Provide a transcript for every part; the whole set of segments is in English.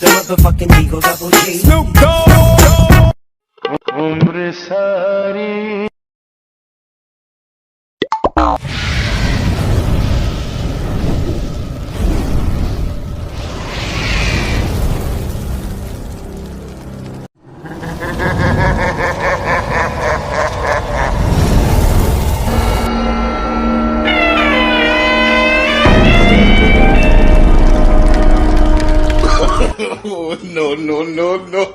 the motherfucking Eagle Double G. Snoop Dogg. उम्र सारी Oh, no, no, no, no.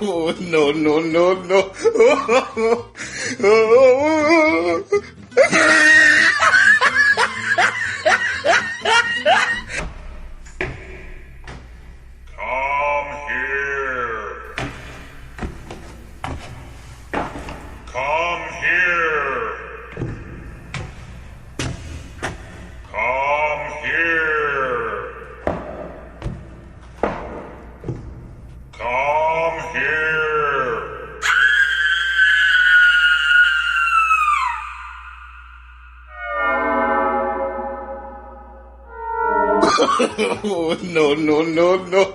Oh, no, no, no, no. Come here. Come here. Come here. Come here. Oh, no, no, no, no.